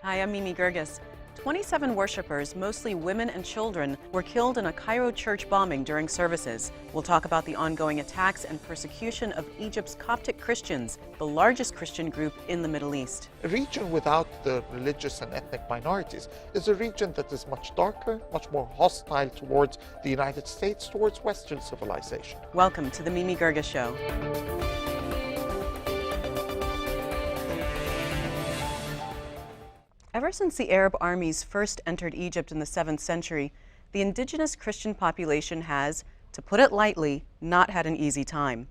Hi, I'm Mimi Gerges. 27 worshippers, mostly women and children, were killed in a Cairo church bombing during services. We'll talk about the ongoing attacks and persecution of Egypt's Coptic Christians, the largest Christian group in the Middle East. A region without the religious and ethnic minorities is a region that is much darker, much more hostile towards the United States, towards Western civilization. Welcome to the Mimi Gerges Show. Ever since the Arab armies first entered Egypt in the 7th century, the indigenous Christian population has, to put it lightly, not had an easy time.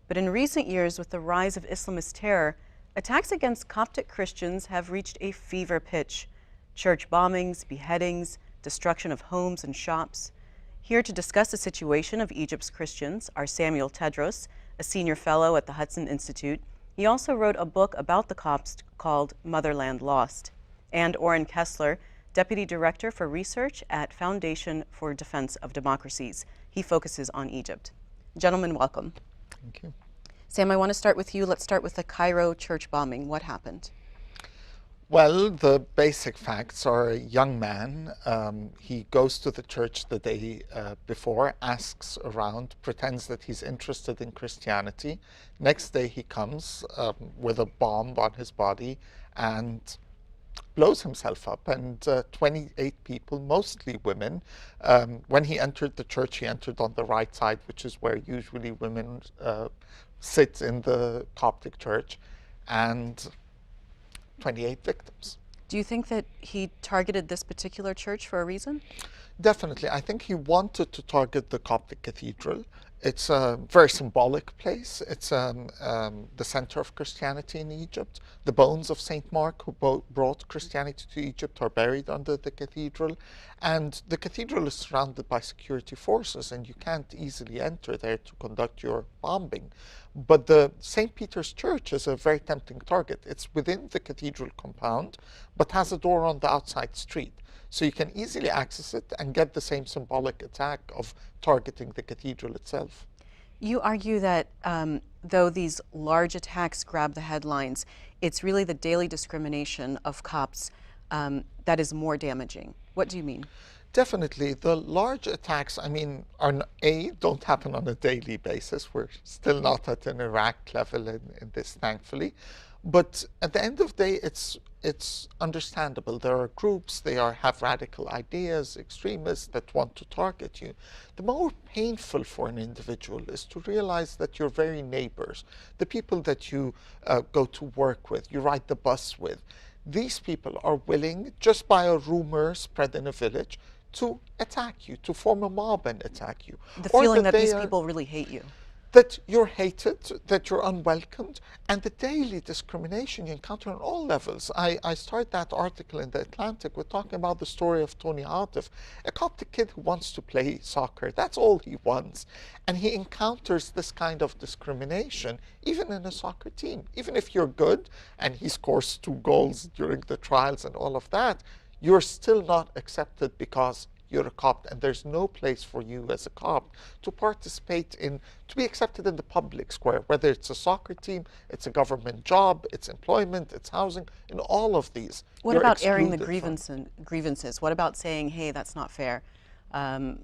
But in recent years, with the rise of Islamist terror, attacks against Coptic Christians have reached a fever pitch. Church bombings, beheadings, destruction of homes and shops. Here to discuss the situation of Egypt's Christians are Samuel Tedros, a senior fellow at the Hudson Institute. He also wrote a book about the Copts called Motherland Lost. And Oren Kessler, Deputy Director for Research at Foundation for Defense of Democracies. He focuses on Egypt. Gentlemen, welcome. Thank you. Sam, I want to start with you. Let's start with the Cairo church bombing. What happened? Well, the basic facts are a young man. He goes to the church the day before, asks around, pretends that he's interested in Christianity. Next day he comes with a bomb on his body and blows himself up, and 28 people, mostly women. When he entered the church, he entered on the right side, which is where usually women sit in the Coptic church, and 28 victims. Do you think that he targeted this particular church for a reason? Definitely. I think he wanted to target the Coptic cathedral. It's a very symbolic place. It's the center of Christianity in Egypt. The bones of Saint Mark, who brought Christianity to Egypt, are buried under the cathedral. And the cathedral is surrounded by security forces, and you can't easily enter there to conduct your bombing. But the St. Peter's Church is a very tempting target. It's within the cathedral compound, but has a door on the outside street. So you can easily access it and get the same symbolic attack of targeting the cathedral itself. You argue that though these large attacks grab the headlines, it's really the daily discrimination of Copts that is more damaging. What do you mean? Definitely. The large attacks, don't happen on a daily basis. We're still not at an Iraq level in this, thankfully. But at the end of the day, it's understandable. There are groups, they have radical ideas, extremists that want to target you. The more painful for an individual is to realize that your very neighbors, the people that you go to work with, you ride the bus with, these people are willing, just by a rumor spread in a village, to attack you, to form a mob and attack you. The feeling that these people really hate you. That you're hated, that you're unwelcomed, and the daily discrimination you encounter on all levels. I started that article in The Atlantic with talking about the story of Tony Atif, a Coptic kid who wants to play soccer. That's all he wants. And he encounters this kind of discrimination, even in a soccer team. Even if you're good, and he scores 2 goals during the trials and all of that, you're still not accepted because you're a Copt, and there's no place for you as a Copt to participate in, to be accepted in the public square, whether it's a soccer team, it's a government job, it's employment, it's housing, in all of these. What about airing the grievances? What about saying, hey, that's not fair? I'm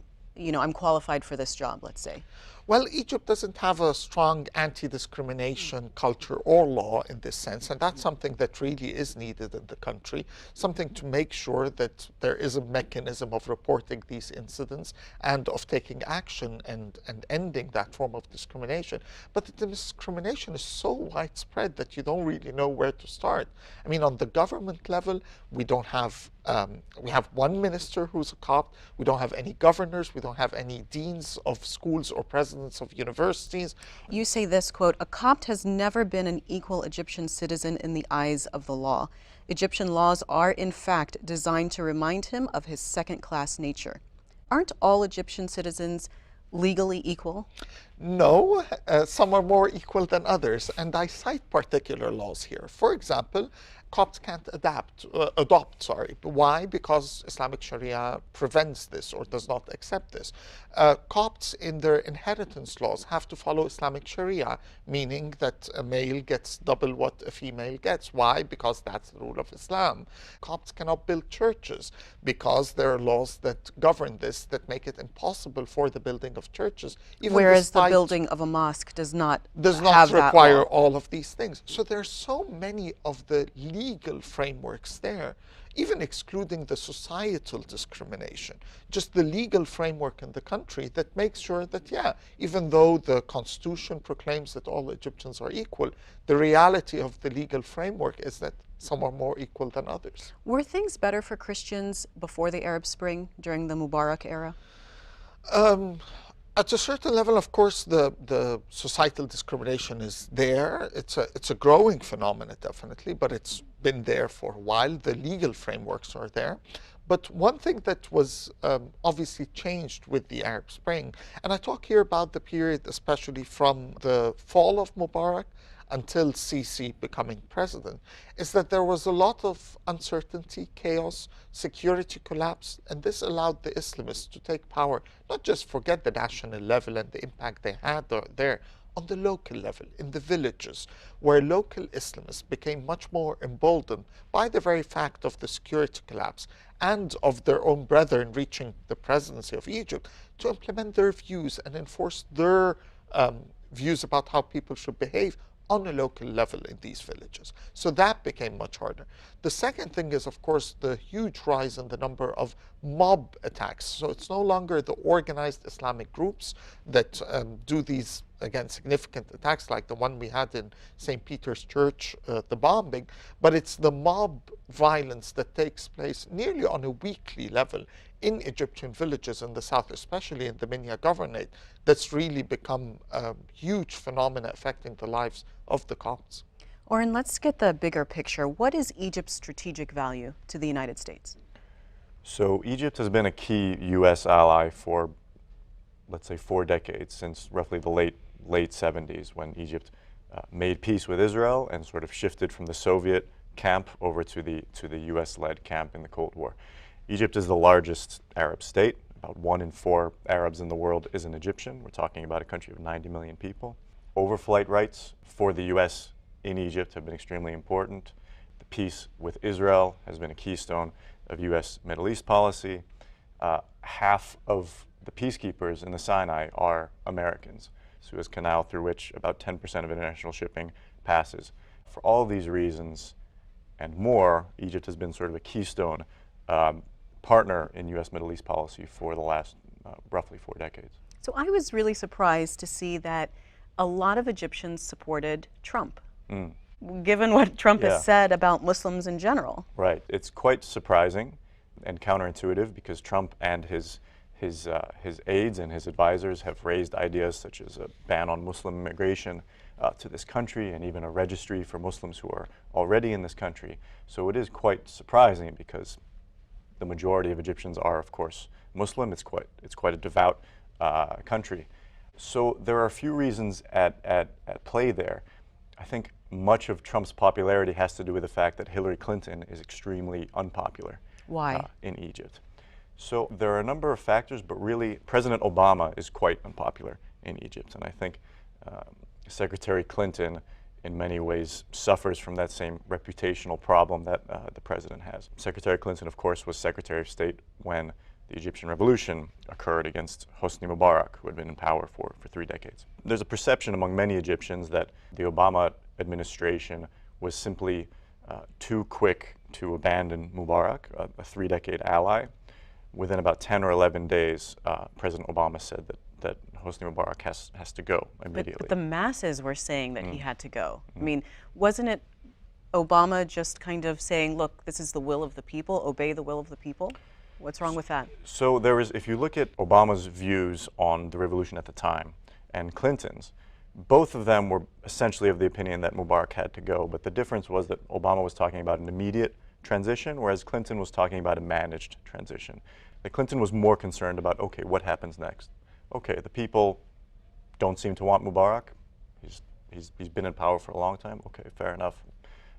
qualified for this job, let's say. Well, Egypt doesn't have a strong anti-discrimination culture or law in this sense, and that's something that really is needed in the country, something to make sure that there is a mechanism of reporting these incidents and of taking action and ending that form of discrimination. But the discrimination is so widespread that you don't really know where to start. On the government level, we don't have we have one minister who's a Copt. We don't have any governors. We don't have any deans of schools or presidents of universities. You say this, quote, "A Copt has never been an equal Egyptian citizen in the eyes of the law. Egyptian laws are, in fact, designed to remind him of his second-class nature." Aren't all Egyptian citizens legally equal? No, some are more equal than others, and I cite particular laws here. For example, Copts can't adopt, sorry. Why? Because Islamic Sharia prevents this or does not accept this. Copts in their inheritance laws have to follow Islamic Sharia, meaning that a male gets double what a female gets. Why? Because that's the rule of Islam. Copts cannot build churches because there are laws that govern this that make it impossible for the building of churches, even Whereas the despite building of a mosque does not not have that require law. all of these things. So there are so many of the legal frameworks there, even excluding the societal discrimination, just the legal framework in the country that makes sure that, yeah, even though the constitution proclaims that all Egyptians are equal, the reality of the legal framework is that some are more equal than others. Were things better for Christians before the Arab Spring, during the Mubarak era? At a certain level, of course, the societal discrimination is there. It's a growing phenomenon, definitely, but it's been there for a while. The legal frameworks are there. But one thing that was obviously changed with the Arab Spring, and I talk here about the period especially from the fall of Mubarak until Sisi becoming president, is that there was a lot of uncertainty, chaos, security collapse, and this allowed the Islamists to take power, not just forget the national level and the impact they had there, on the local level, in the villages, where local Islamists became much more emboldened by the very fact of the security collapse and of their own brethren reaching the presidency of Egypt to implement their views and enforce their views about how people should behave on a local level in these villages. So that became much harder. The second thing is, of course, the huge rise in the number of mob attacks. So it's no longer the organized Islamic groups that do these, again, significant attacks like the one we had in St. Peter's Church, the bombing, but it's the mob violence that takes place nearly on a weekly level in Egyptian villages in the south, especially in the Minya Governorate, that's really become a huge phenomena affecting the lives of the Copts. Oren, let's get the bigger picture. What is Egypt's strategic value to the United States? So Egypt has been a key U.S. ally for, let's say, 4 decades, since roughly the late 70s, when Egypt made peace with Israel and sort of shifted from the Soviet camp over to the U.S.-led camp in the Cold War. Egypt is the largest Arab state. About 1 in 4 Arabs in the world is an Egyptian. We're talking about a country of 90 million people. Overflight rights for the U.S. in Egypt have been extremely important. The peace with Israel has been a keystone of U.S. Middle East policy. Half of the peacekeepers in the Sinai are Americans. Suez Canal, through which about 10% of international shipping passes. For all of these reasons and more, Egypt has been sort of a keystone partner in U.S. Middle East policy for the last roughly 4 decades. So I was really surprised to see that a lot of Egyptians supported Trump, given what Trump has said about Muslims in general. Right. It's quite surprising and counterintuitive, because Trump and his aides and his advisors have raised ideas such as a ban on Muslim immigration to this country, and even a registry for Muslims who are already in this country. So it is quite surprising, because the majority of Egyptians are, of course, Muslim. It's quite a devout country. So there are a few reasons at play there. I think much of Trump's popularity has to do with the fact that Hillary Clinton is extremely unpopular. Why? In Egypt. So there are a number of factors, but really President Obama is quite unpopular in Egypt. And I think Secretary Clinton in many ways suffers from that same reputational problem that the president has. Secretary Clinton, of course, was Secretary of State when the Egyptian Revolution occurred against Hosni Mubarak, who had been in power for 3 decades. There's a perception among many Egyptians that the Obama administration was simply too quick to abandon Mubarak, a 3-decade ally. Within about 10 or 11 days, President Obama said that Hosni Mubarak has to go immediately. But the masses were saying that he had to go. I mean, wasn't it Obama just kind of saying, look, this is the will of the people, obey the will of the people? What's wrong with that? So there is, if you look at Obama's views on the revolution at the time and Clinton's, both of them were essentially of the opinion that Mubarak had to go, but the difference was that Obama was talking about an immediate transition, whereas Clinton was talking about a managed transition. Clinton was more concerned about, okay, what happens next? Okay, the people don't seem to want Mubarak. He's been in power for a long time. Okay, fair enough.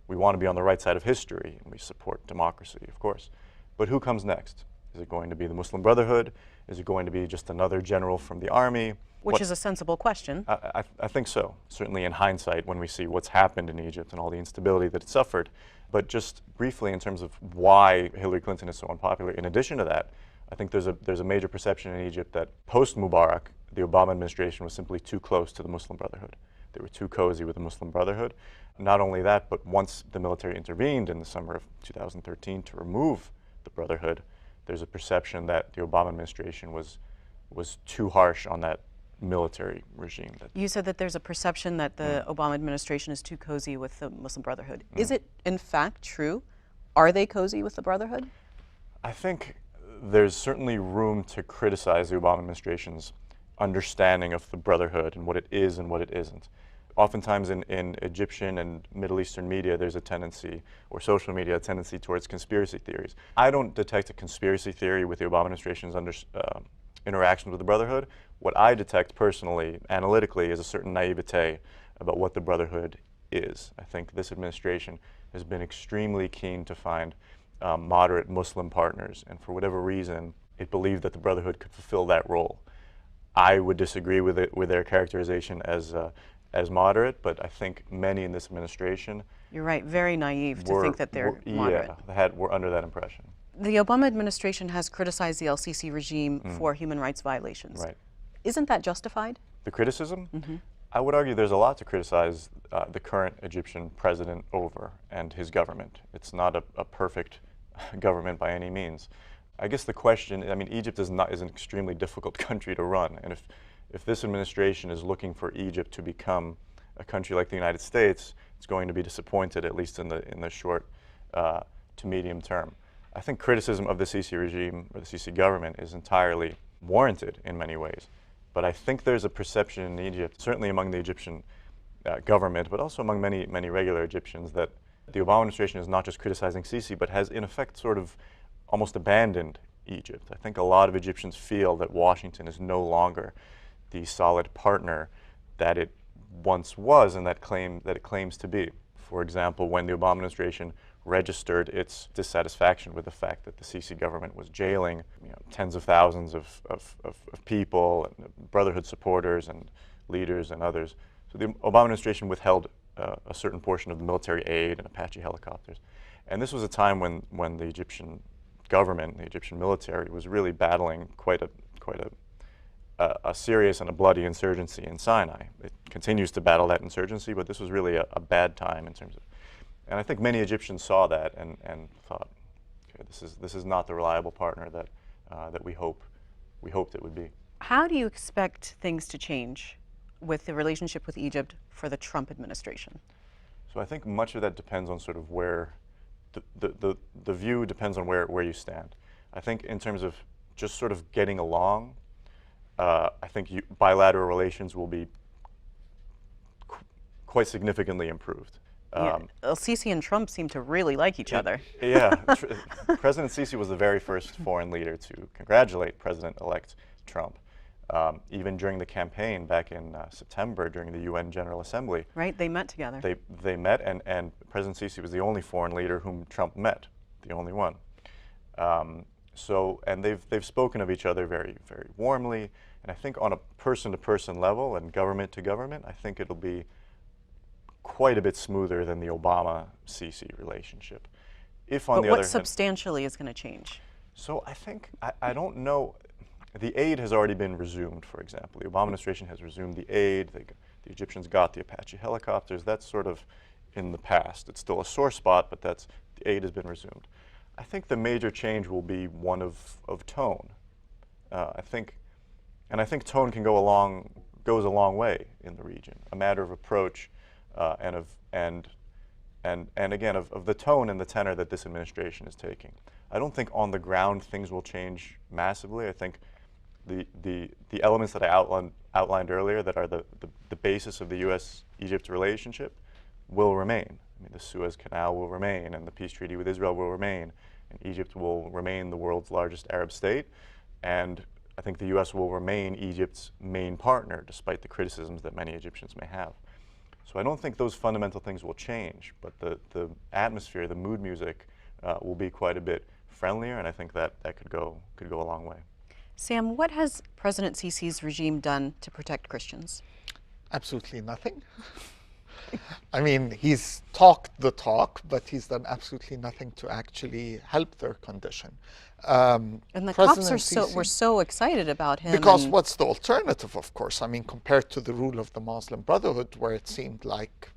We want to be on the right side of history, and we support democracy, of course. But who comes next? Is it going to be the Muslim Brotherhood? Is it going to be just another general from the army? Which is a sensible question. I think so, certainly in hindsight when we see what's happened in Egypt and all the instability that it suffered. But just briefly in terms of why Hillary Clinton is so unpopular, in addition to that, I think there's a major perception in Egypt that post-Mubarak, the Obama administration was simply too close to the Muslim Brotherhood. They were too cozy with the Muslim Brotherhood. Not only that, but once the military intervened in the summer of 2013 to remove the Brotherhood, there's a perception that the Obama administration was too harsh on that military regime. You said that there's a perception that the Obama administration is too cozy with the Muslim Brotherhood. Is it in fact true? Are they cozy with the Brotherhood? I think there's certainly room to criticize the Obama administration's understanding of the Brotherhood and what it is and what it isn't. Oftentimes in Egyptian and Middle Eastern media, there's a tendency, or social media, a tendency towards conspiracy theories. I don't detect a conspiracy theory with the Obama administration's interactions with the Brotherhood. What I detect personally, analytically, is a certain naivete about what the Brotherhood is. I think this administration has been extremely keen to find moderate Muslim partners, and for whatever reason, it believed that the Brotherhood could fulfill that role. I would disagree with their characterization as moderate, but I think many in this administration— You're right, very naive to think that they're moderate. Yeah, were under that impression. The Obama administration has criticized the LCC regime for human rights violations. Right. Isn't that justified? The criticism? I would argue there's a lot to criticize the current Egyptian president over and his government. It's not a perfect government by any means. I guess the question, I mean, Egypt is an extremely difficult country to run, and if this administration is looking for Egypt to become a country like the United States, it's going to be disappointed, at least in the short to medium term. I think criticism of the Sisi regime or the Sisi government is entirely warranted in many ways. But I think there's a perception in Egypt, certainly among the Egyptian government, but also among many regular Egyptians, that the Obama administration is not just criticizing Sisi, but has in effect sort of almost abandoned Egypt. I think a lot of Egyptians feel that Washington is no longer the solid partner that it once was and that it claims to be. For example, when the Obama administration registered its dissatisfaction with the fact that the Sisi government was jailing tens of thousands of people, and Brotherhood supporters and leaders and others. So the Obama administration withheld a certain portion of the military aid and Apache helicopters. And this was a time when the Egyptian government, the Egyptian military, was really battling quite a serious and a bloody insurgency in Sinai. It continues to battle that insurgency, but this was really a bad time in terms of. And I think many Egyptians saw that and thought, okay, this is not the reliable partner that we hoped it would be. How do you expect things to change with the relationship with Egypt for the Trump administration? So I think much of that depends on sort of where the view depends on where you stand. I think in terms of just sort of getting along, I think bilateral relations will be quite significantly improved. Sisi and Trump seem to really like each other. Yeah, President Sisi was the very first foreign leader to congratulate President-elect Trump. Even during the campaign back in September during the UN General Assembly. Right, they met together. They met, and President Sisi was the only foreign leader whom Trump met, the only one. And they've spoken of each other very, very warmly, and I think on a person-to-person level and government-to-government, I think it'll be quite a bit smoother than the Obama-Sisi relationship. If on the other hand, what substantially is going to change? So I think, I don't know. The aid has already been resumed, for example. The Obama administration has resumed the aid. The Egyptians got the Apache helicopters. That's sort of in the past. It's still a sore spot, but the aid has been resumed. I think the major change will be one of tone. I think tone goes a long way in the region. A matter of approach and again of the tone and the tenor that this administration is taking. I don't think on the ground things will change massively. I think the elements that I outlined earlier that are the basis of the U.S.-Egypt relationship will remain. I mean, the Suez Canal will remain, and the peace treaty with Israel will remain, and Egypt will remain the world's largest Arab state, and I think the U.S. will remain Egypt's main partner, despite the criticisms that many Egyptians may have. So I don't think those fundamental things will change, but the atmosphere, the mood music will be quite a bit friendlier, and I think that could go a long way. Sam, what has President Sisi's regime done to protect Christians? Absolutely nothing. I mean, he's talked the talk, but he's done absolutely nothing to actually help their condition. And the Copts were so excited about him. Because what's the alternative, of course? I mean, compared to the rule of the Muslim Brotherhood, where it seemed like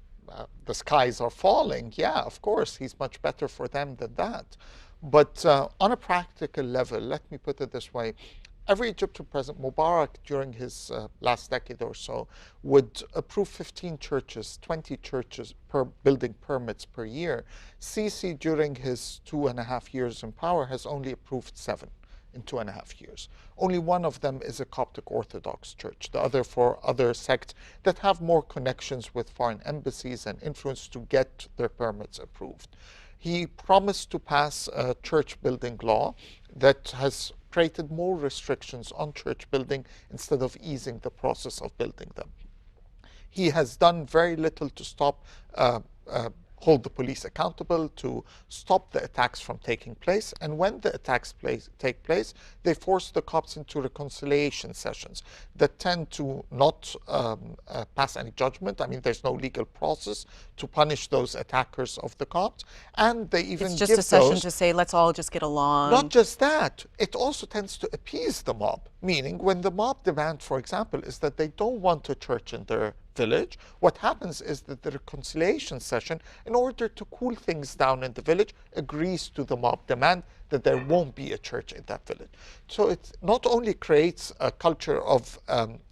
the skies are falling, yeah, of course, he's much better for them than that. But on a practical level, let me put it this way. Every Egyptian president, Mubarak, during his last decade or so, would approve 15 churches, 20 churches per building permits per year. Sisi, during his 2.5 years in power, has only approved 7 in 2.5 years. Only one of them is a Coptic Orthodox church. The other 4 other sects that have more connections with foreign embassies and influence to get their permits approved. He promised to pass a church building law that has created more restrictions on church building instead of easing the process of building them. He has done very little to stop hold the police accountable, to stop the attacks from taking place. And when the attacks take place, they force the Copts into reconciliation sessions that tend to not pass any judgment. I mean, there's no legal process to punish those attackers of the Copts. And they even it's just a session to say, let's all just get along. Not just that, it also tends to appease the mob. Meaning, when the mob demand, for example, is that they don't want a church in their village, what happens is that the reconciliation session, in order to cool things down in the village, agrees to the mob demand that there won't be a church in that village. So it not only creates a culture of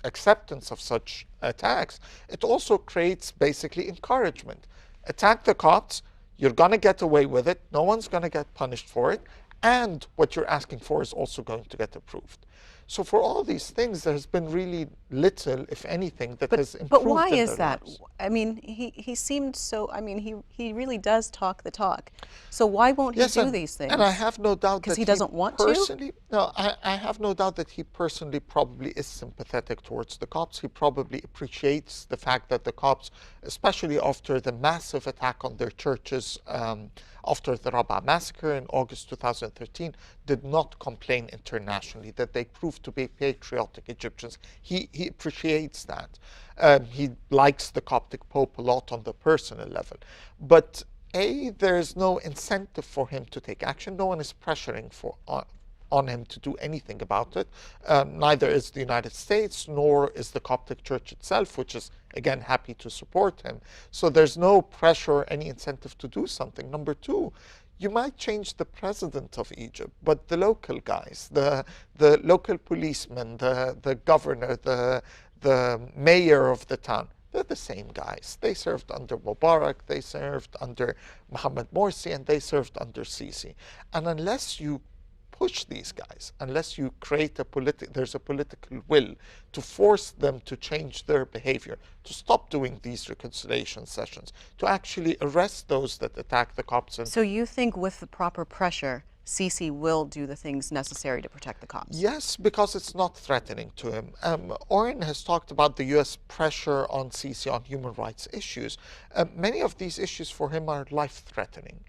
acceptance of such attacks, it also creates basically encouragement. Attack the Copts, you're going to get away with it, no one's going to get punished for it, and what you're asking for is also going to get approved. So for all these things, there's been really little, if anything, that has improved. But why is that? Lives. I mean, he seemed so, I mean, he really does talk the talk. So why won't he do these things? And I have no doubt that because he doesn't want to? No, I have no doubt that he personally probably is sympathetic towards the Copts. He probably appreciates the fact that the Copts, especially after the massive attack on their churches, after the Rabaa massacre in August 2013, did not complain internationally, that they proved to be patriotic Egyptians. He appreciates that. He likes the Coptic Pope a lot on the personal level. But there's no incentive for him to take action. No one is pressuring on him to do anything about it. Neither is the United States, nor is the Coptic Church itself, which is, again, happy to support him. So there's no pressure or any incentive to do something. Number two, you might change the president of Egypt, but the local guys, the local policemen, the governor, the mayor of the town, they're the same guys. They served under Mubarak, they served under Mohammed Morsi, and they served under Sisi. And unless you push these guys, unless you create there's a political will to force them to change their behavior, to stop doing these reconciliation sessions, to actually arrest those that attack the Copts. So you think with the proper pressure, Sisi will do the things necessary to protect the Copts? Yes, because it's not threatening to him. Oren has talked about the U.S. pressure on Sisi on human rights issues. Many of these issues for him are life-threatening.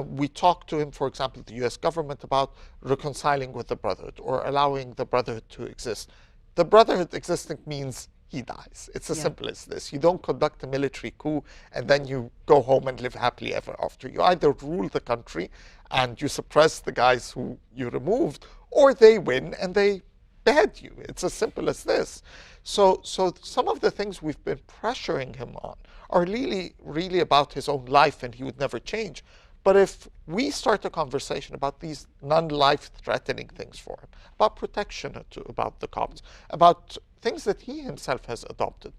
We talked to him, for example, the U.S. government, about reconciling with the Brotherhood or allowing the Brotherhood to exist. The Brotherhood existing means he dies. It's as simple as this. You don't conduct a military coup and then you go home and live happily ever after. You either rule the country and you suppress the guys who you removed, or they win and they behead you. It's as simple as this. So some of the things we've been pressuring him on are really about his own life, and he would never change. But if we start a conversation about these non-life-threatening things for him, about protection about the Copts, about things that he himself has adopted,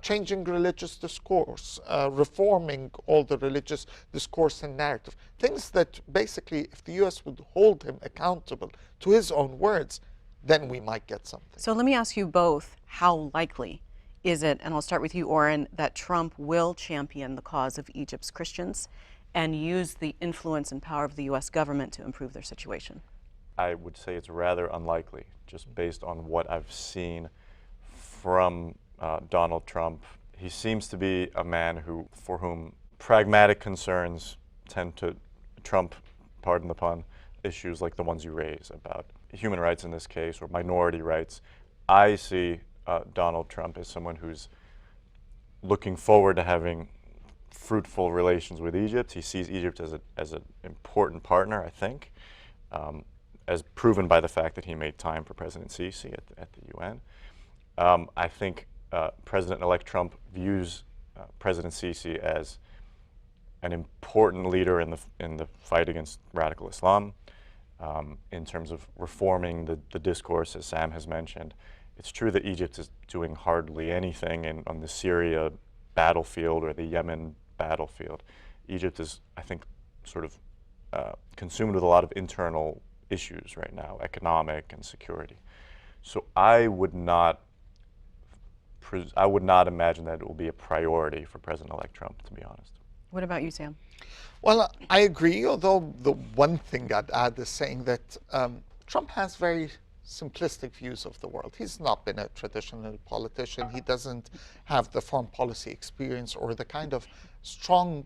changing religious discourse, reforming all the religious discourse and narrative, things that basically, if the U.S. would hold him accountable to his own words, then we might get something. So let me ask you both, how likely is it, and I'll start with you, Oren, that Trump will champion the cause of Egypt's Christians and use the influence and power of the U.S. government to improve their situation? I would say it's rather unlikely, just based on what I've seen from Donald Trump. He seems to be a man for whom pragmatic concerns tend to trump, pardon the pun, issues like the ones you raise about human rights in this case, or minority rights. I see Donald Trump as someone who's looking forward to having fruitful relations with Egypt. He sees Egypt as an important partner, I think, as proven by the fact that he made time for President Sisi at the UN. I think President-elect Trump views President Sisi as an important leader in the fight against radical Islam, in terms of reforming the discourse, as Sam has mentioned. It's true that Egypt is doing hardly anything on the Syria battlefield or the Yemen battlefield. Egypt is, I think, sort of consumed with a lot of internal issues right now, economic and security. So I would not imagine that it will be a priority for President-elect Trump, to be honest. What about you, Sam? Well, I agree, although the one thing I'd add is saying that Trump has very simplistic views of the world. He's not been a traditional politician. He doesn't have the foreign policy experience or the kind of strong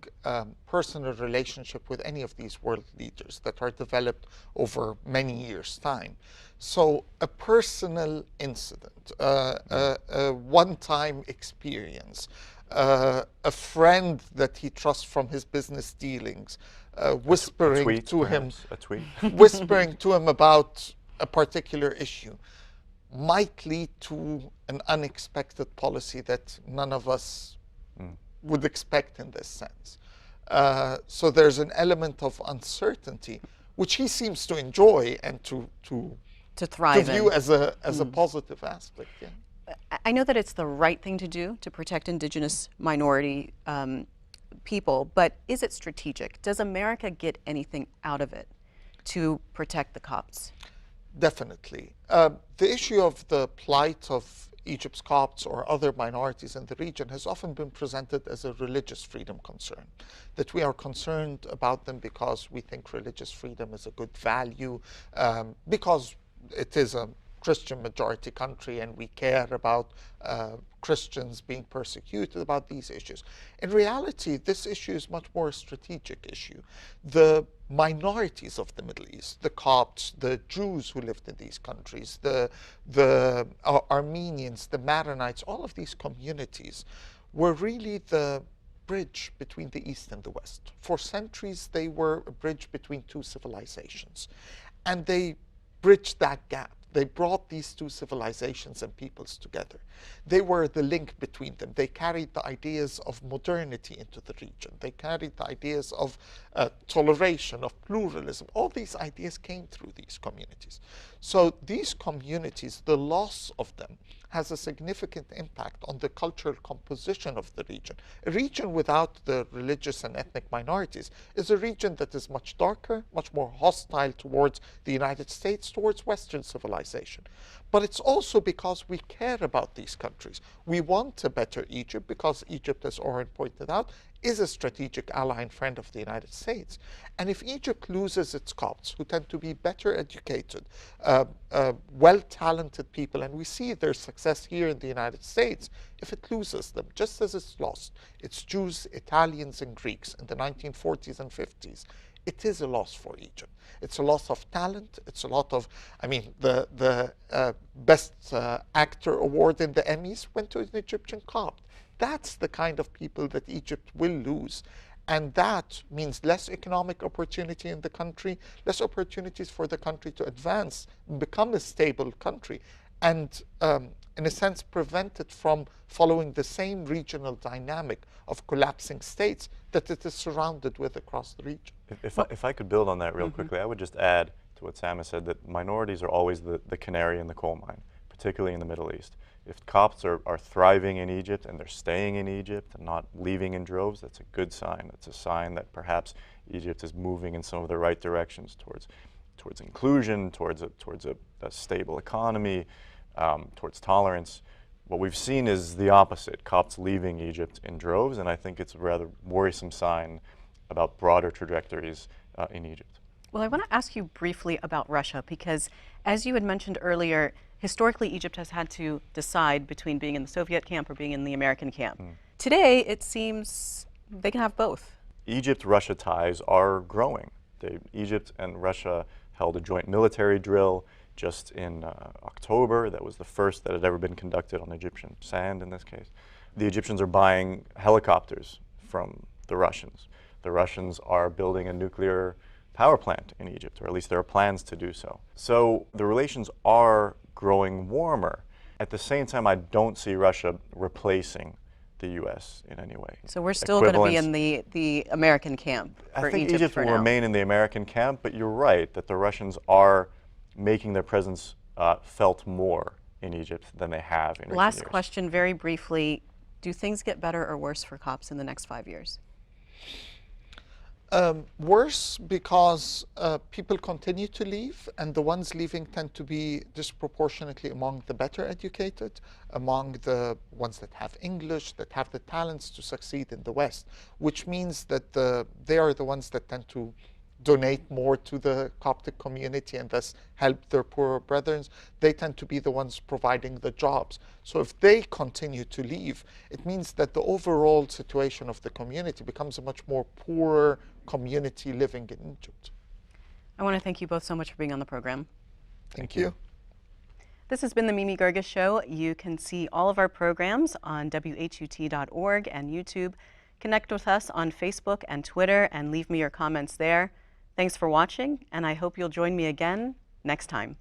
personal relationship with any of these world leaders that are developed over many years' time. So a personal incident, a one-time experience, a friend that he trusts from his business dealings, whispering tweet, to him, a tweet. whispering to him about a particular issue, might lead to an unexpected policy that none of us would expect in this sense. So there's an element of uncertainty, which he seems to enjoy and to thrive view in. as a positive aspect. Yeah. I know that it's the right thing to do to protect indigenous minority people, but is it strategic? Does America get anything out of it to protect the Copts? Definitely. The issue of the plight of Egypt's Copts or other minorities in the region has often been presented as a religious freedom concern, that we are concerned about them because we think religious freedom is a good value, because it is a Christian majority country and we care about Christians being persecuted, about these issues. In reality, this issue is much more a strategic issue. The minorities of the Middle East, the Copts, the Jews who lived in these countries, the Armenians, the Maronites, all of these communities were really the bridge between the East and the West. For centuries, they were a bridge between two civilizations. And they bridged that gap. They brought these two civilizations and peoples together. They were the link between them. They carried the ideas of modernity into the region. They carried the ideas of toleration, of pluralism. All these ideas came through these communities. So these communities, the loss of them, has a significant impact on the cultural composition of the region. A region without the religious and ethnic minorities is a region that is much darker, much more hostile towards the United States, towards Western civilization. But it's also because we care about these countries. We want a better Egypt because Egypt, as Oren pointed out, is a strategic ally and friend of the United States. And if Egypt loses its Copts, who tend to be better educated, well-talented people, and we see their success here in the United States, if it loses them, just as it's lost its Jews, Italians, and Greeks in the 1940s and 50s, it is a loss for Egypt. It's a loss of talent. It's a lot of, I mean, the Best Actor award in the Emmys went to an Egyptian Copt. That's the kind of people that Egypt will lose. And that means less economic opportunity in the country, less opportunities for the country to advance and become a stable country, and in a sense prevent it from following the same regional dynamic of collapsing states that it is surrounded with across the region. If I could build on that real quickly, I would just add to what Sam has said that minorities are always the canary in the coal mine, particularly in the Middle East. If Copts are thriving in Egypt and they're staying in Egypt and not leaving in droves, that's a good sign. That's a sign that perhaps Egypt is moving in some of the right directions towards inclusion, towards a stable economy, towards tolerance. What we've seen is the opposite, Copts leaving Egypt in droves, and I think it's a rather worrisome sign about broader trajectories in Egypt. Well, I want to ask you briefly about Russia because, as you had mentioned earlier, historically Egypt has had to decide between being in the Soviet camp or being in the American camp. Today, it seems they can have both. Egypt-Russia ties are growing. Egypt and Russia held a joint military drill just in October. That was the first that had ever been conducted on Egyptian sand in this case. The Egyptians are buying helicopters from the Russians. The Russians are building a nuclear power plant in Egypt, or at least there are plans to do so. So the relations are growing warmer. At the same time, I don't see Russia replacing the U.S. in any way. So we're still going to be in the American camp for I think Egypt Egypt for will now. remain in the American camp, but you're right that the Russians are making their presence felt more in Egypt than they have in recent Last years. question, very briefly. Do things get better or worse for Copts in the next 5 years? Worse because people continue to leave, and the ones leaving tend to be disproportionately among the better educated, among the ones that have English, that have the talents to succeed in the West, which means that they are the ones that tend to donate more to the Coptic community and thus help their poorer brethren. They tend to be the ones providing the jobs. So if they continue to leave, it means that the overall situation of the community becomes a much more poorer community living in Egypt. I want to thank you both so much for being on the program. Thank you. This has been the Mimi Gerges Show. You can see all of our programs on WHUT.org and YouTube. Connect with us on Facebook and Twitter and leave me your comments there. Thanks for watching, and I hope you'll join me again next time.